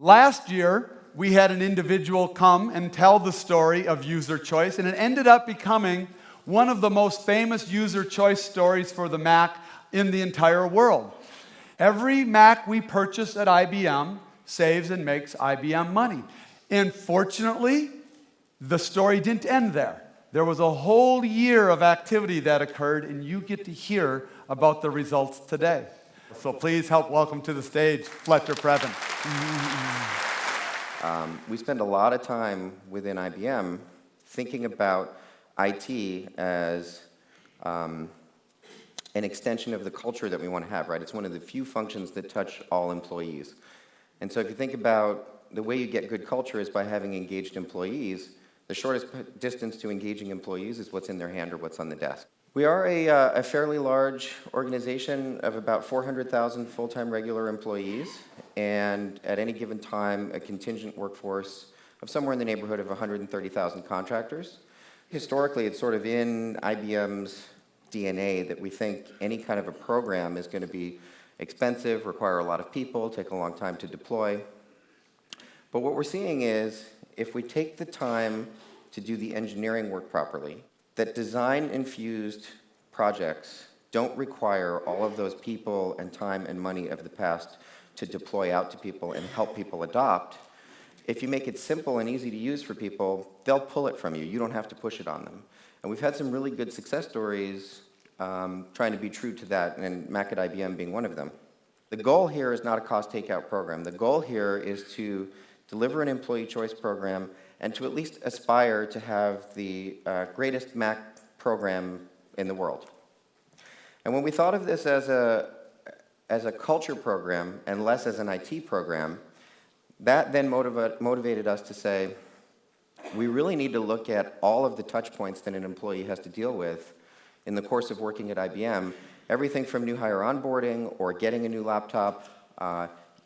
Last year, we had an individual come and tell the story of user choice, and it ended up becoming one of the most famous user choice stories for the Mac in the entire world. Every Mac we purchase at IBM saves and makes IBM money. And fortunately, the story didn't end there. There was a whole year of activity that occurred, and you get to hear about the results today. So please help welcome to the stage Fletcher Previn. We spend a lot of time within IBM thinking about IT as an extension of the culture that we want to have, right? It's one of the few functions that touch all employees. And so if you think about the way you get good culture is by having engaged employees, the shortest distance to engaging employees is what's in their hand or what's on the desk. We are a fairly large organization of about 400,000 full-time regular employees, and at any given time, a contingent workforce of somewhere in the neighborhood of 130,000 contractors. Historically, it's sort of in IBM's DNA that we think any kind of a program is going to be expensive, require a lot of people, take a long time to deploy. But what we're seeing is, if we take the time to do the engineering work properly, that design-infused projects don't require all of those people and time and money of the past to deploy out to people and help people adopt. If you make it simple and easy to use for people, they'll pull it from you. You don't have to push it on them. And we've had some really good success stories trying to be true to that, and Mac at IBM being one of them. The goal here is not a cost takeout program. The goal here is to deliver an employee choice program and to at least aspire to have the greatest Mac program in the world. And when we thought of this as a culture program and less as an IT program, that then motivated us to say, we really need to look at all of the touch points that an employee has to deal with in the course of working at IBM, everything from new hire onboarding or getting a new laptop,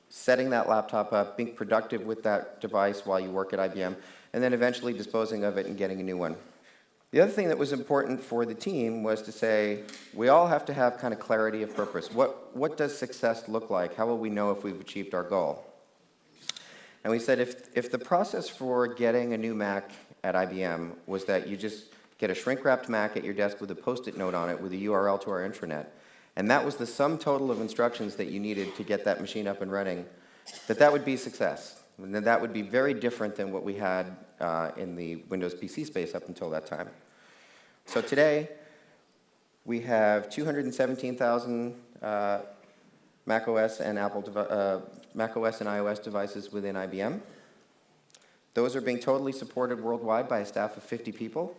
setting that laptop up, being productive with that device while you work at IBM, and then eventually disposing of it and getting a new one. The other thing that was important for the team was to say, we all have to have kind of clarity of purpose. What does success look like? How will we know if we've achieved our goal? And we said, if the process for getting a new Mac at IBM was that you just get a shrink-wrapped Mac at your desk with a Post-it note on it with a URL to our intranet, and that was the sum total of instructions that you needed to get that machine up and running, that would be success. And that would be very different than what we had in the Windows PC space up until that time. So today, we have 217,000 macOS and macOS and iOS devices within IBM. Those are being totally supported worldwide by a staff of 50 people.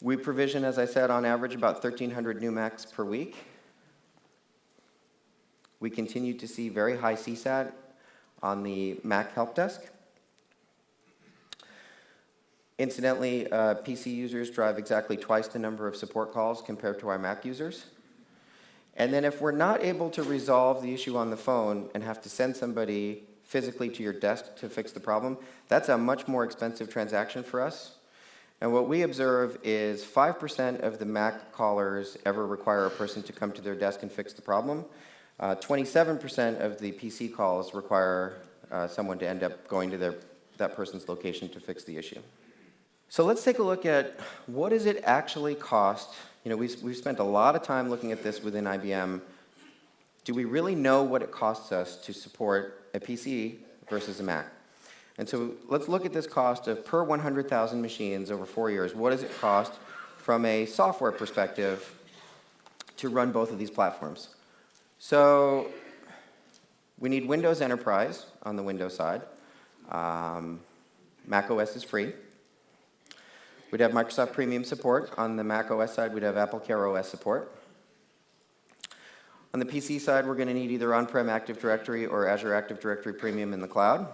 We provision, as I said, on average about 1,300 new Macs per week. We continue to see very high CSAT on the Mac help desk. Incidentally, PC users drive exactly twice the number of support calls compared to our Mac users. And then if we're not able to resolve the issue on the phone and have to send somebody physically to your desk to fix the problem, that's a much more expensive transaction for us. And what we observe is 5% of the Mac callers ever require a person to come to their desk and fix the problem. 27% of the PC calls require someone to end up going to that person's location to fix the issue. So let's take a look at what does it actually cost. You know, we've spent a lot of time looking at this within IBM. Do we really know what it costs us to support a PC versus a Mac? And so let's look at this cost of per 100,000 machines over 4 years. What does it cost from a software perspective to run both of these platforms? So we need Windows Enterprise on the Windows side. Mac OS is free. We'd have Microsoft Premium support. On the Mac OS side, we'd have AppleCare OS support. On the PC side, we're going to need either on-prem Active Directory or Azure Active Directory Premium in the cloud.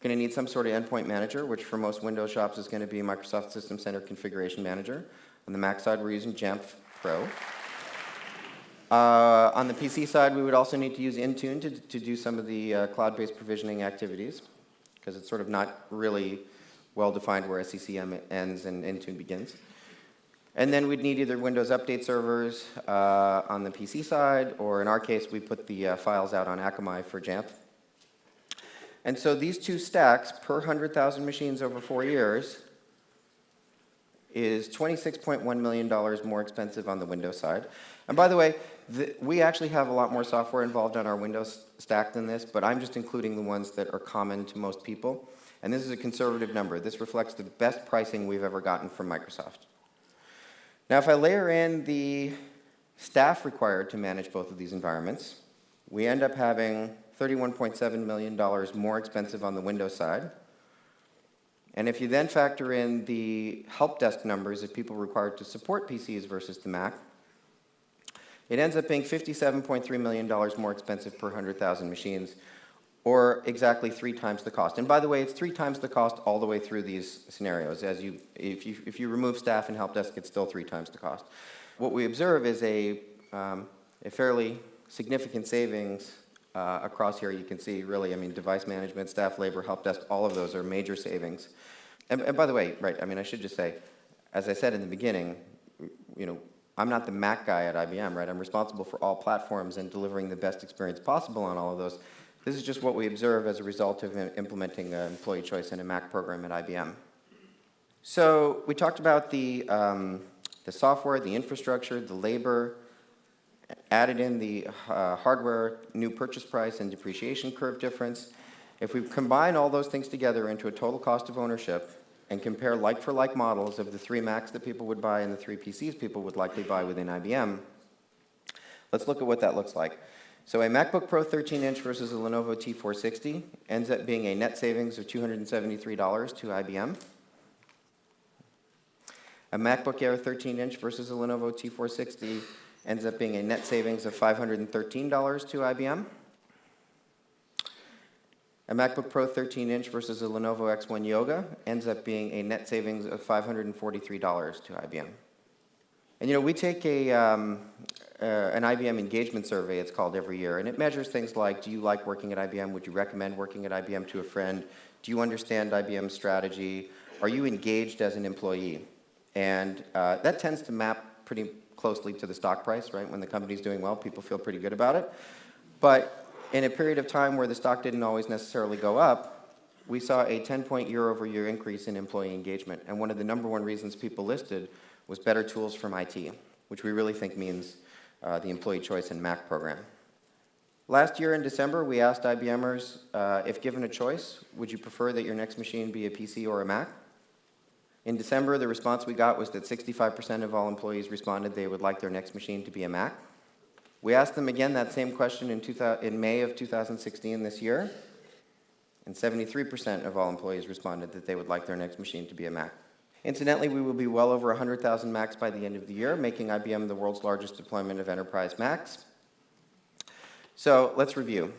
Going to need some sort of endpoint manager, which for most Windows shops is going to be Microsoft System Center Configuration Manager. On the Mac side, we're using Jamf Pro. On the PC side, we would also need to use Intune to do some of the cloud-based provisioning activities, because it's sort of not really well-defined where SCCM ends and Intune begins. And then we'd need either Windows Update servers on the PC side, or in our case, we put the files out on Akamai for Jamf. And so these two stacks per 100,000 machines over 4 years is $26.1 million more expensive on the Windows side. And by the way, we actually have a lot more software involved on our Windows stack than this, but I'm just including the ones that are common to most people. And this is a conservative number. This reflects the best pricing we've ever gotten from Microsoft. Now, if I layer in the staff required to manage both of these environments, we end up having $31.7 million more expensive on the Windows side. And if you then factor in the help desk numbers of people required to support PCs versus the Mac, it ends up being $57.3 million more expensive per 100,000 machines, or exactly 3 times the cost. And by the way, it's 3 times the cost all the way through these scenarios. If you remove staff and help desk, it's still 3 times the cost. What we observe is a fairly significant savings across here. You can see, really, I mean, device management, staff labor, help desk, all of those are major savings. And by the way, right, I mean, I should just say, as I said in the beginning, you know, I'm not the Mac guy at IBM, right? I'm responsible for all platforms and delivering the best experience possible on all of those. This is just what we observe as a result of implementing employee choice in a Mac program at IBM. So we talked about the software, the infrastructure, the labor, added in the hardware, new purchase price, and depreciation curve difference. If we combine all those things together into a total cost of ownership and compare like-for-like models of the 3 Macs that people would buy and the 3 PCs people would likely buy within IBM, let's look at what that looks like. So a MacBook Pro 13-inch versus a Lenovo T460 ends up being a net savings of $273 to IBM. A MacBook Air 13-inch versus a Lenovo T460 ends up being a net savings of $513 to IBM. A MacBook Pro 13-inch versus a Lenovo X1 Yoga ends up being a net savings of $543 to IBM. And you know, we take an IBM engagement survey, it's called, every year, and it measures things like, do you like working at IBM? Would you recommend working at IBM to a friend? Do you understand IBM's strategy? Are you engaged as an employee? And that tends to map pretty closely to the stock price, right? When the company's doing well, people feel pretty good about it. But in a period of time where the stock didn't always necessarily go up, we saw a 10-point year-over-year increase in employee engagement. And one of the #1 reasons people listed was better tools from IT, which we really think means the Employee Choice and Mac program. Last year in December, we asked IBMers, if given a choice, would you prefer that your next machine be a PC or a Mac? In December, the response we got was that 65% of all employees responded they would like their next machine to be a Mac. We asked them again that same question in May of 2016 this year, and 73% of all employees responded that they would like their next machine to be a Mac. Incidentally, we will be well over 100,000 Macs by the end of the year, making IBM the world's largest deployment of enterprise Macs. So let's review.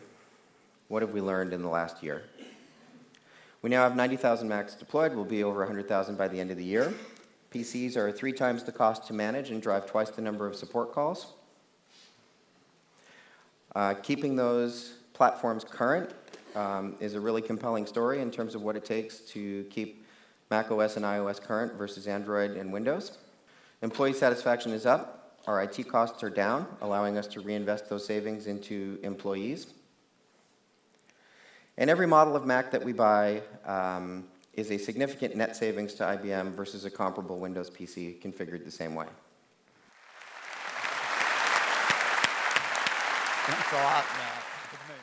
What have we learned in the last year? We now have 90,000 Macs deployed. We'll be over 100,000 by the end of the year. PCs are 3 times the cost to manage and drive twice the number of support calls. Keeping those platforms current is a really compelling story in terms of what it takes to keep macOS and iOS current versus Android and Windows. Employee satisfaction is up. Our IT costs are down, allowing us to reinvest those savings into employees. And every model of Mac that we buy is a significant net savings to IBM versus a comparable Windows PC configured the same way. Thanks a lot, Matt.